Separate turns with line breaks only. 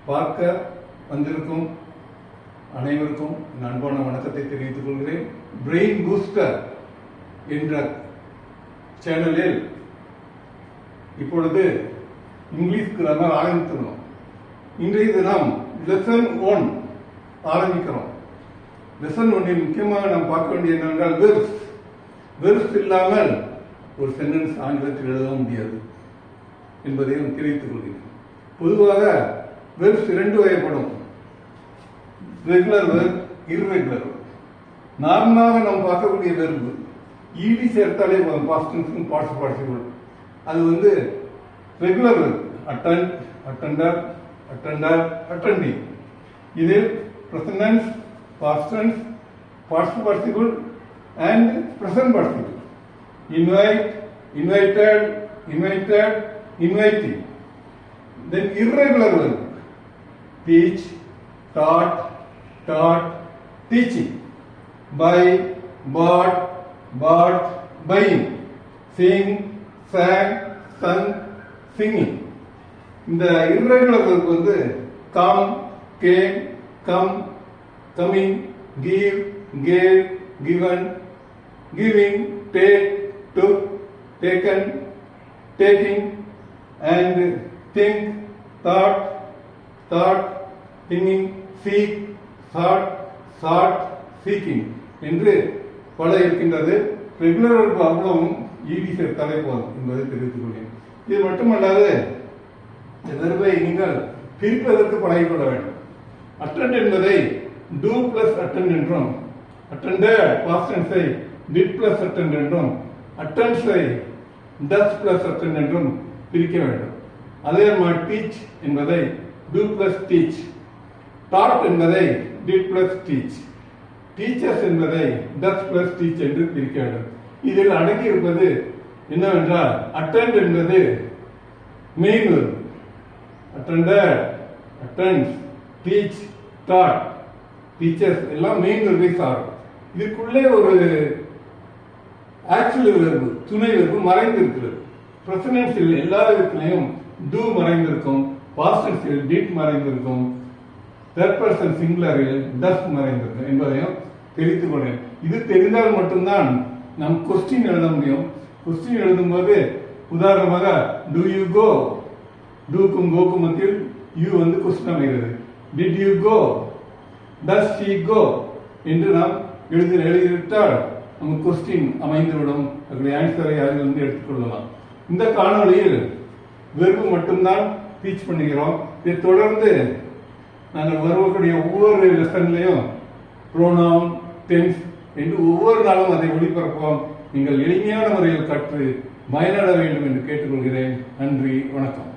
பார்க்க வந்திருக்கும் அனைவருக்கும் அன்பான வணக்கத்தை தெரிவித்துக் கொள்கிறேன். பிரெயின் பூஸ்டர் என்ற சேனலில் இப்பொழுது இங்கிலீஷ் கிராமர் ஆரம்பித்துள்ளோம். இன்றைய தினம் லெசன் 1 ஆரம்பிக்கிறோம். லெசன் 1 முக்கியமாக நாம் பார்க்க வேண்டிய என்னவென்றால் வெர்ப்ஸ் இல்லாமல் ஒரு சென்டென்ஸ் ஆங்கிலத்தில் எழுத முடியாது என்பதையும் தெரிவித்துக் கொள்கிறேன். பொதுவாக வெர்ப்ஸ் 2 வகைப்படும், ரெகுலர் வெர்ப், இர்ரெகுலர் வெர்ப். நார்மலாக நாம் பார்க்கக்கூடிய வெர்பு ஈடி சேர்த்தாலே பாஸ்ட் டென்ஸ் பாஸ்ட் பார்ட்டிசிபிள். அது regular verb, attend, attended, attended, attending. இதில் present tense, past tense, past participle and present participle. Invite, invited, invited, inviting. Then irregular verb, teach, taught, taught, teaching. Buy, bought, bought, buying. Sing, sang, sung, singing. இந்த irregular verb come, came, come, coming, give, gave, given, giving, take, took, taken, taking, and think, thought, thought, thinking, seek, sought, sought, seeking என்று பல இருக்கின்றது. Regular verb அவ்வளவும் ED சேர்த்தாலே போதும் என்பதை தெரிவித்துக் கொள்கிறேன். இது மட்டுமல்லாது இந்த வெர்பை நீங்கள் பிரிப்பதற்கு பழகிக்கொள்ள வேண்டும். அட்டெண்ட் என்பதை do plus attend என்றும், attended past tense I did plus attend என்றும், attends I does plus attend என்றும் பிரிக்க வேண்டும். அதே மாதிரி teach என்பதை do plus teach, taught என்பதை did plus teach, teachers என்பதை does plus teach என்று பிரிக்க வேண்டும். இதில் அடங்கி இருப்பது என்னவென்றால் attend என்பது main verb, attended, attends, teach, taught, teachers எல்லாம் மெயின் வெர்பை சாரும். இதுக்குள்ளே ஒரு ஆக்சுவல் வெர்பு, துணை வெர்பு மறைந்திருக்கிறது. பிரசன்ட் டென்ஸில் எல்லா விதத்திலையும் do மறைந்திருக்கும், பாஸ்ட் டென்ஸில் did மறைந்திருக்கும், தேர்ட் பர்சன் சிங்குலரில் does மறைந்திருக்கும் என்பதையும் தெரிவித்துக் கொண்டேன். இது தெரிந்தால் மட்டும்தான் நாம் கொஸ்டின் எழுத முடியும். கொஸ்டின் எழுதும்போது உதாரணமாக do you go, doக்கும் கோக்கும் மத்தியில் you கொஸ்டின் அமைகிறது. did you go, does she go என்று நாம் எழுதிவிட்டால் நமக்கு கொஸ்டின் அமைந்துவிடும். அதனுடைய ஆன்சரை அதிலிருந்து எடுத்துக்கொள்ளலாம். இந்த காணொலியில் வெர்பு மட்டும்தான் டீச் பண்ணுகிறோம். இதை தொடர்ந்து நாங்கள் வரக்கூடிய ஒவ்வொரு லெசன்லையும் ப்ரோனவுன், டென்ஸ் என்று ஒவ்வொரு நாளும் அதை ஒளிபரப்போம். நீங்கள் எளிமையான முறையில் கற்று பயனட வேண்டும் என்று கேட்டுக்கொள்கிறேன். நன்றி, வணக்கம்.